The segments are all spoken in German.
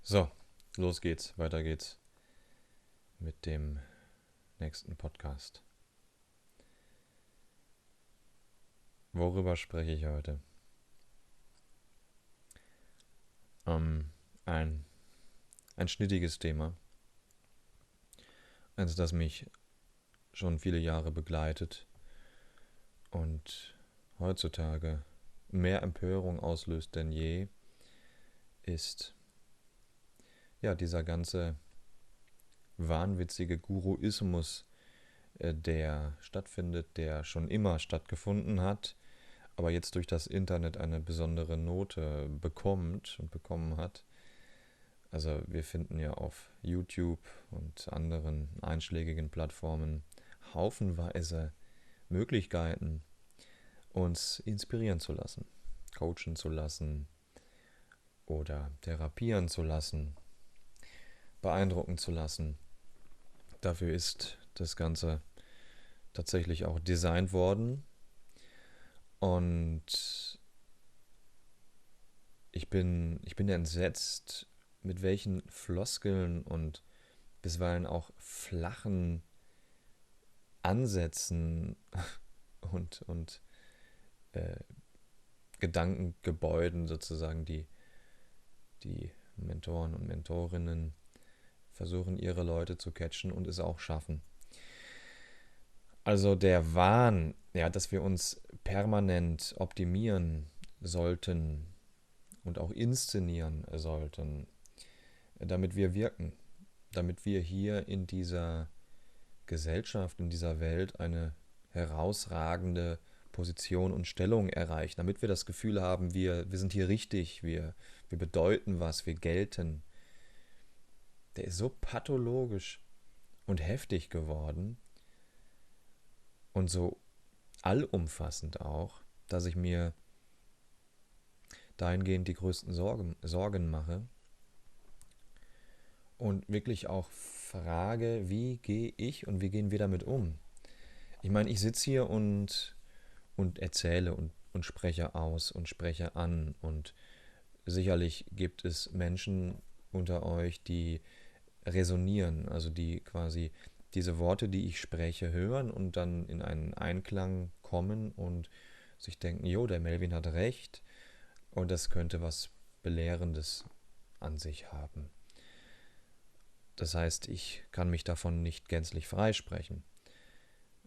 So, los geht's, weiter geht's mit dem nächsten Podcast. Worüber spreche ich heute? Ähm, ein, ein schnittiges Thema, eins, das mich schon viele Jahre begleitet und heutzutage mehr Empörung auslöst denn je, ist ja dieser ganze wahnwitzige Guruismus, der stattfindet, der schon immer stattgefunden hat, aber jetzt durch das Internet eine besondere Note bekommt und bekommen hat. Also wir finden ja auf YouTube und anderen einschlägigen Plattformen haufenweise Möglichkeiten, uns inspirieren zu lassen, coachen zu lassen oder therapieren zu lassen, beeindrucken zu lassen. Dafür ist das Ganze tatsächlich auch designt worden und ich bin entsetzt, mit welchen Floskeln und bisweilen auch flachen Ansätzen und äh, Gedankengebäuden sozusagen die Mentoren und Mentorinnen versuchen, ihre Leute zu catchen und es auch schaffen. Also der Wahn, ja, dass wir uns permanent optimieren sollten und auch inszenieren sollten, damit wir wirken, damit wir hier in dieser Gesellschaft, in dieser Welt eine herausragende Position und Stellung erreichen, damit wir das Gefühl haben, wir sind hier richtig, wir bedeuten was, wir gelten. Der ist so pathologisch und heftig geworden und so allumfassend auch, dass ich mir dahingehend die größten Sorgen mache und wirklich auch frage, wie gehe ich und wie gehen wir damit um? Ich meine, ich sitze hier und erzähle und spreche aus und spreche an und sicherlich gibt es Menschen unter euch, die resonieren, also die quasi diese Worte, die ich spreche, hören und dann in einen Einklang kommen und sich denken, jo, der Melvin hat recht und das könnte was Belehrendes an sich haben. Das heißt, ich kann mich davon nicht gänzlich freisprechen.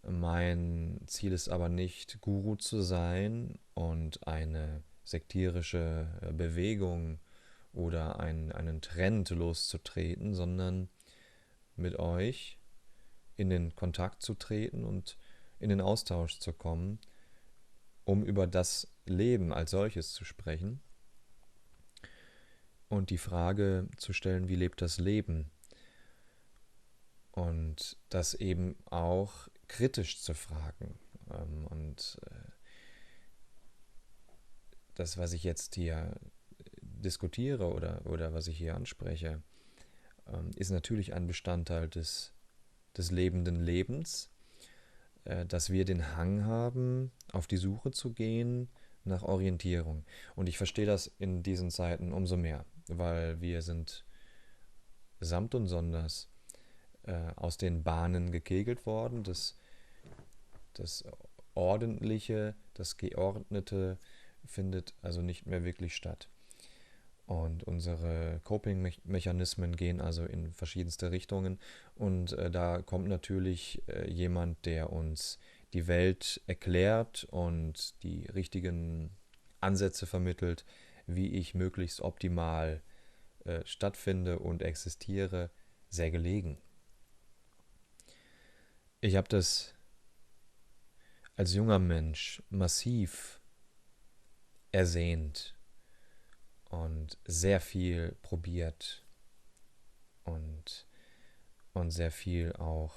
Mein Ziel ist aber nicht, Guru zu sein und eine sektierische Bewegung oder einen Trend loszutreten, sondern mit euch in den Kontakt zu treten und in den Austausch zu kommen, um über das Leben als solches zu sprechen und die Frage zu stellen, wie lebt das Leben? Und das eben auch kritisch zu fragen. Und das, was ich jetzt hier diskutiere oder was ich hier anspreche, ist natürlich ein Bestandteil des lebenden Lebens, dass wir den Hang haben, auf die Suche zu gehen nach Orientierung. Und ich verstehe das in diesen Zeiten umso mehr, weil wir sind samt und sonders aus den Bahnen gekegelt worden. Das Ordentliche, das Geordnete findet also nicht mehr wirklich statt. Und unsere Coping-Mechanismen gehen also in verschiedenste Richtungen. Und da kommt natürlich jemand, der uns die Welt erklärt und die richtigen Ansätze vermittelt, wie ich möglichst optimal stattfinde und existiere, sehr gelegen. Ich habe das als junger Mensch massiv ersehnt und sehr viel probiert und, und sehr viel auch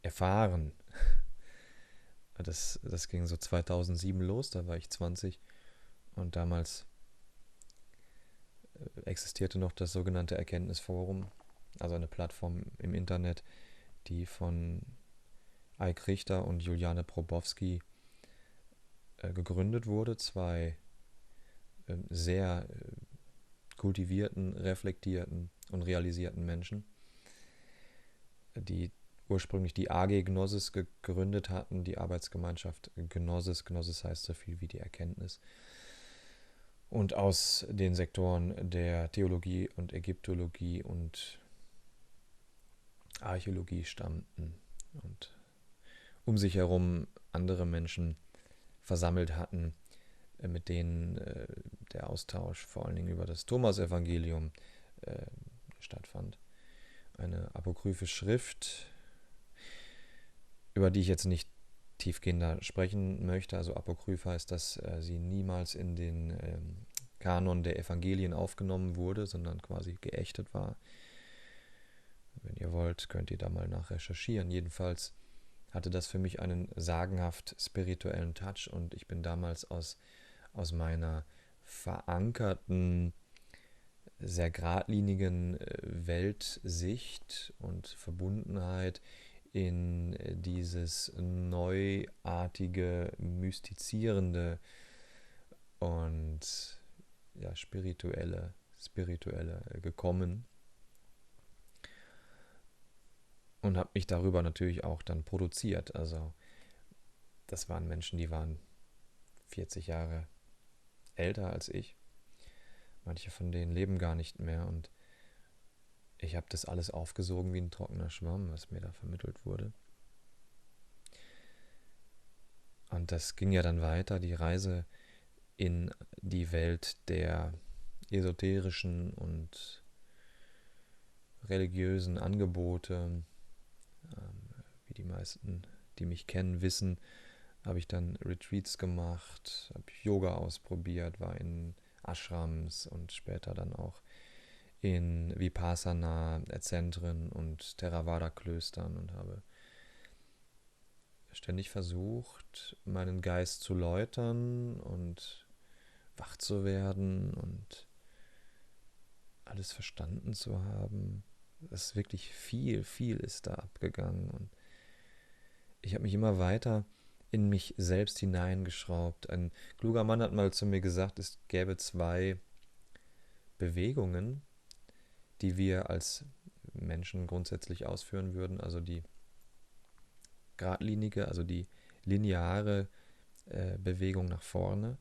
erfahren. Das ging so 2007 los, da war ich 20 und damals existierte noch das sogenannte Erkenntnisforum, also eine Plattform im Internet, die von Eik Richter und Juliane Probowski gegründet wurde. Zwei sehr kultivierten, reflektierten und realisierten Menschen, die ursprünglich die AG Gnosis gegründet hatten, die Arbeitsgemeinschaft Gnosis. Gnosis heißt so viel wie die Erkenntnis. Und aus den Sektoren der Theologie und Ägyptologie und Archäologie stammten und um sich herum andere Menschen versammelt hatten, mit denen der Austausch vor allen Dingen über das Thomasevangelium stattfand. Eine apokryphe Schrift, über die ich jetzt nicht tiefgehender sprechen möchte. Also apokryph heißt, dass sie niemals in den Kanon der Evangelien aufgenommen wurde, sondern quasi geächtet war. Wenn ihr wollt, könnt ihr da mal nachrecherchieren. Jedenfalls hatte das für mich einen sagenhaft spirituellen Touch und ich bin damals aus meiner verankerten, sehr geradlinigen Weltsicht und Verbundenheit in dieses neuartige, mystizierende und ja, spirituelle gekommen und habe mich darüber natürlich auch dann produziert. Also das waren Menschen, die waren 40 Jahre älter als ich. Manche von denen leben gar nicht mehr und ich habe das alles aufgesogen wie ein trockener Schwamm, was mir da vermittelt wurde. Und das ging ja dann weiter, die Reise in die Welt der esoterischen und religiösen Angebote. Wie die meisten, die mich kennen, wissen, habe ich dann Retreats gemacht, habe Yoga ausprobiert, war in Ashrams und später dann auch in Vipassana-Zentren und Theravada-Klöstern und habe ständig versucht, meinen Geist zu läutern und wach zu werden und alles verstanden zu haben. Das ist wirklich viel ist da abgegangen und ich habe mich immer weiter in mich selbst hineingeschraubt. Ein kluger Mann hat mal zu mir gesagt, es gäbe zwei Bewegungen, die wir als Menschen grundsätzlich ausführen würden. Also die geradlinige, also die lineare Bewegung nach vorne,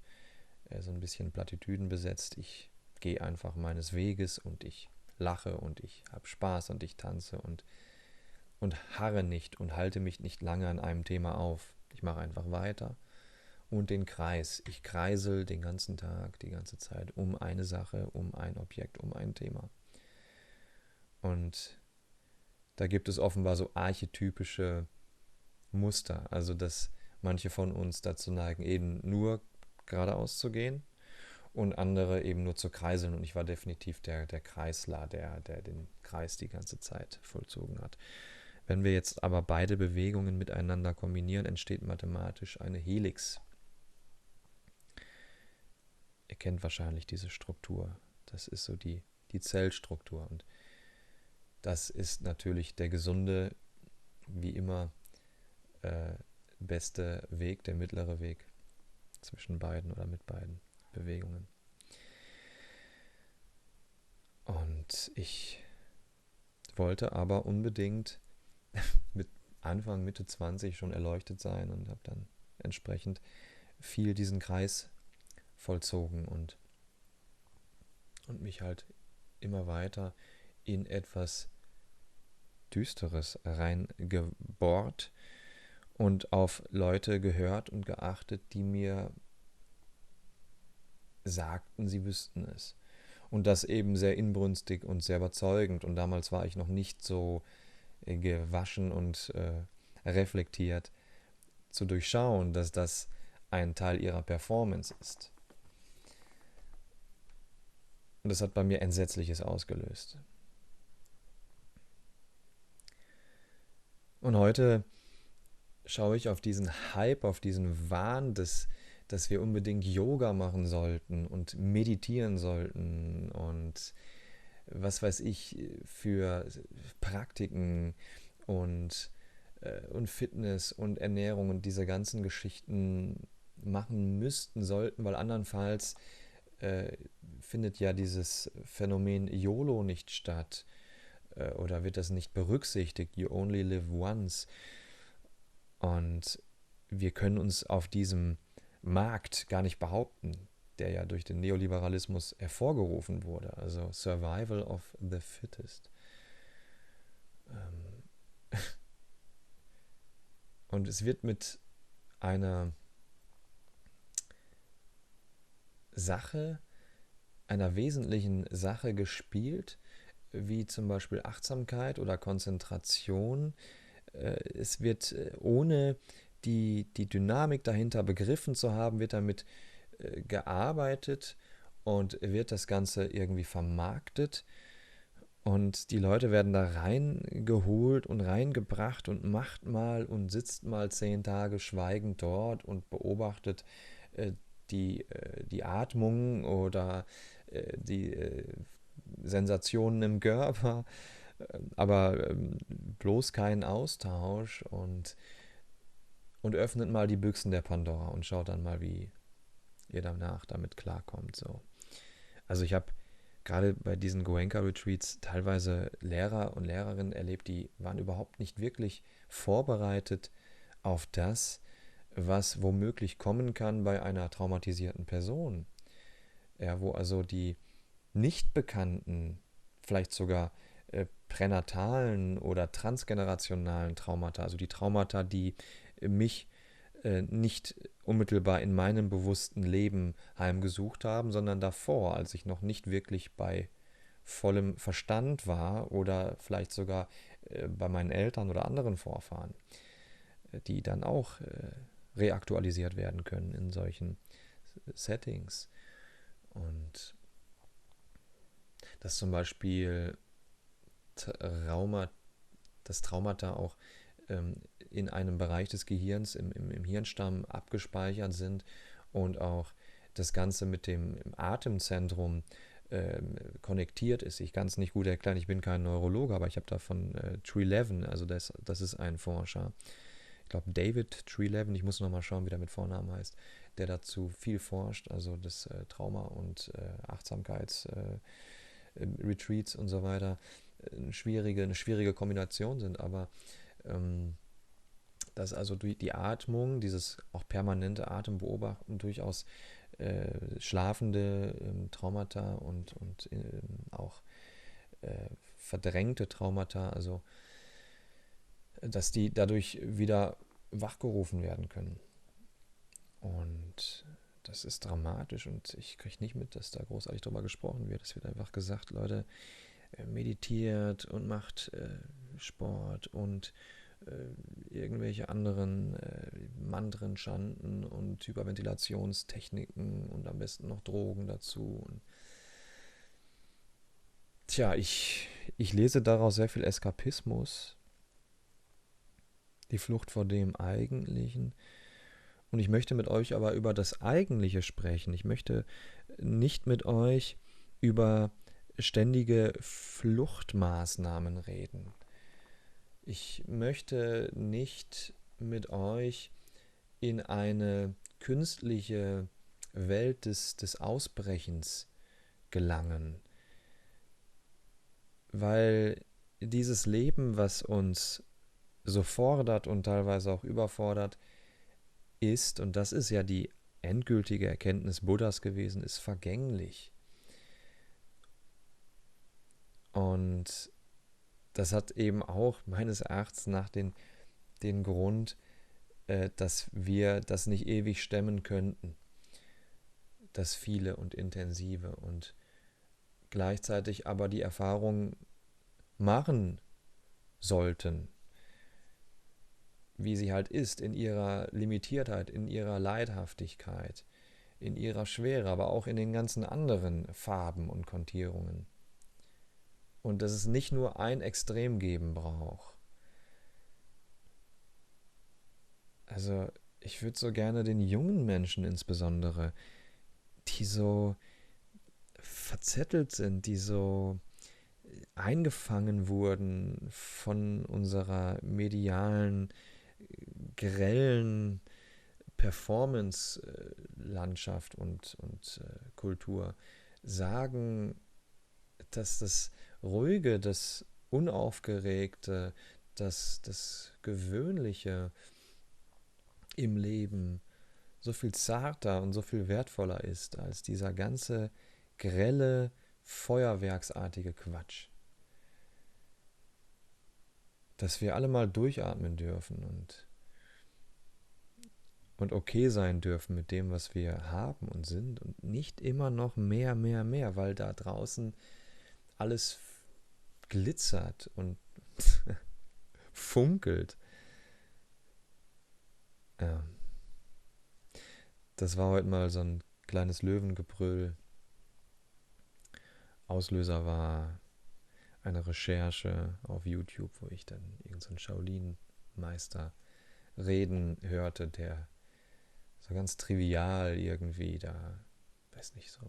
so ein bisschen Plattitüden besetzt. Ich gehe einfach meines Weges und ich lache und ich habe Spaß und ich tanze und harre nicht und halte mich nicht lange an einem Thema auf. Ich mache einfach weiter. Und den Kreis. Ich kreisel den ganzen Tag, die ganze Zeit um eine Sache, um ein Objekt, um ein Thema. Und da gibt es offenbar so archetypische Muster. Also, dass manche von uns dazu neigen, eben nur geradeaus zu gehen und andere eben nur zu kreiseln. Und ich war definitiv der Kreisler, der den Kreis die ganze Zeit vollzogen hat. Wenn wir jetzt aber beide Bewegungen miteinander kombinieren, entsteht mathematisch eine Helix. Ihr kennt wahrscheinlich diese Struktur. Das ist so die Zellstruktur. Und das ist natürlich der gesunde, wie immer, beste Weg, der mittlere Weg zwischen beiden oder mit beiden Bewegungen. Und ich wollte aber unbedingt mit Anfang, Mitte 20 schon erleuchtet sein und habe dann entsprechend viel diesen Kreis vollzogen und mich halt immer weiter in etwas Düsteres reingebohrt und auf Leute gehört und geachtet, die mir sagten, sie wüssten es. Und das eben sehr inbrünstig und sehr überzeugend. Und damals war ich noch nicht so gewaschen und reflektiert zu durchschauen, dass das ein Teil ihrer Performance ist. Und das hat bei mir Entsetzliches ausgelöst. Und heute schaue ich auf diesen Hype, auf diesen Wahn, dass wir unbedingt Yoga machen sollten und meditieren sollten und was weiß ich für Praktiken und Fitness und Ernährung und diese ganzen Geschichten machen müssten, sollten, weil andernfalls äh, findet ja dieses Phänomen YOLO nicht statt, oder wird das nicht berücksichtigt, you only live once. Und wir können uns auf diesem Markt gar nicht behaupten, der ja durch den Neoliberalismus hervorgerufen wurde, also Survival of the Fittest. Ähm, Und es wird mit einer Sache, einer wesentlichen Sache gespielt, wie zum Beispiel Achtsamkeit oder Konzentration. Es wird, ohne die Dynamik dahinter begriffen zu haben, wird damit gearbeitet und wird das Ganze irgendwie vermarktet. Und die Leute werden da reingeholt und reingebracht und macht mal und sitzt mal 10 Tage schweigend dort und beobachtet äh, die Atmung oder die Sensationen im Körper, aber bloß keinen Austausch und öffnet mal die Büchsen der Pandora und schaut dann mal, wie ihr danach damit klarkommt. So. Also ich habe gerade bei diesen Goenka-Retreats teilweise Lehrer und Lehrerinnen erlebt, die waren überhaupt nicht wirklich vorbereitet auf das, was womöglich kommen kann bei einer traumatisierten Person. Ja, wo also die nicht bekannten, vielleicht sogar pränatalen oder transgenerationalen Traumata, also die Traumata, die mich nicht unmittelbar in meinem bewussten Leben heimgesucht haben, sondern davor, als ich noch nicht wirklich bei vollem Verstand war oder vielleicht sogar bei meinen Eltern oder anderen Vorfahren, die dann auch reaktualisiert werden können in solchen Settings. Und dass zum Beispiel Trauma, das Traumata auch in einem Bereich des Gehirns, im Hirnstamm abgespeichert sind und auch das Ganze mit dem Atemzentrum konnektiert ist. Ich kann es nicht gut erklären, ich bin kein Neurologe, aber ich habe da von Treleaven, also das ist ein Forscher, ich glaube David Treleaven, ich muss nochmal schauen, wie der mit Vornamen heißt, der dazu viel forscht, also das Trauma- und Achtsamkeits-Retreats und so weiter eine schwierige Kombination sind, aber dass also durch die Atmung, dieses auch permanente Atembeobachten durchaus schlafende Traumata und auch verdrängte Traumata, also dass die dadurch wieder wachgerufen werden können. Und das ist dramatisch und ich kriege nicht mit, dass da großartig drüber gesprochen wird. Es wird einfach gesagt, Leute, meditiert und macht Sport und irgendwelche anderen Mantren chanten und Hyperventilationstechniken und am besten noch Drogen dazu. Und tja, ich lese daraus sehr viel Eskapismus, die Flucht vor dem Eigentlichen. Und ich möchte mit euch aber über das Eigentliche sprechen. Ich möchte nicht mit euch über ständige Fluchtmaßnahmen reden. Ich möchte nicht mit euch in eine künstliche Welt des Ausbrechens gelangen, weil dieses Leben, was uns so fordert und teilweise auch überfordert, ist, und das ist ja die endgültige Erkenntnis Buddhas gewesen, ist vergänglich. Und das hat eben auch meines Erachtens nach den Grund, dass wir das nicht ewig stemmen könnten, das viele und intensive, und gleichzeitig aber die Erfahrung machen sollten, wie sie halt ist, in ihrer Limitiertheit, in ihrer Leidhaftigkeit, in ihrer Schwere, aber auch in den ganzen anderen Farben und Kontierungen. Und dass es nicht nur ein Extrem geben braucht. Also ich würde so gerne den jungen Menschen insbesondere, die so verzettelt sind, die so eingefangen wurden von unserer medialen, grellen Performance-Landschaft und Kultur sagen, dass das Ruhige, das Unaufgeregte, das Gewöhnliche im Leben so viel zarter und so viel wertvoller ist als dieser ganze grelle, feuerwerksartige Quatsch. Dass wir alle mal durchatmen dürfen und okay sein dürfen mit dem, was wir haben und sind und nicht immer noch mehr, mehr, mehr, weil da draußen alles glitzert und funkelt. Ja, das war heute mal so ein kleines Löwengebrüll. Auslöser war eine Recherche auf YouTube, wo ich dann irgendeinen Shaolin-Meister reden hörte, der so ganz trivial irgendwie da, weiß nicht, so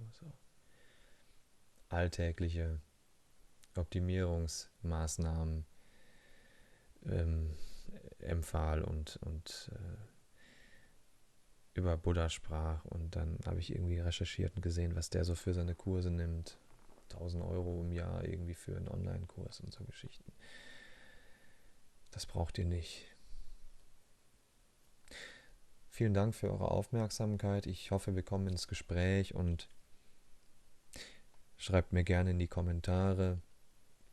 alltägliche Optimierungsmaßnahmen ähm, empfahl und über Buddha sprach. Und dann habe ich irgendwie recherchiert und gesehen, was der so für seine Kurse nimmt. 1.000 € im Jahr irgendwie für einen Online-Kurs und so Geschichten. Das braucht ihr nicht. Vielen Dank für eure Aufmerksamkeit. Ich hoffe, wir kommen ins Gespräch und schreibt mir gerne in die Kommentare,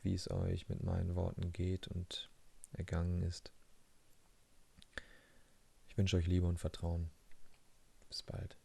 wie es euch mit meinen Worten geht und ergangen ist. Ich wünsche euch Liebe und Vertrauen. Bis bald.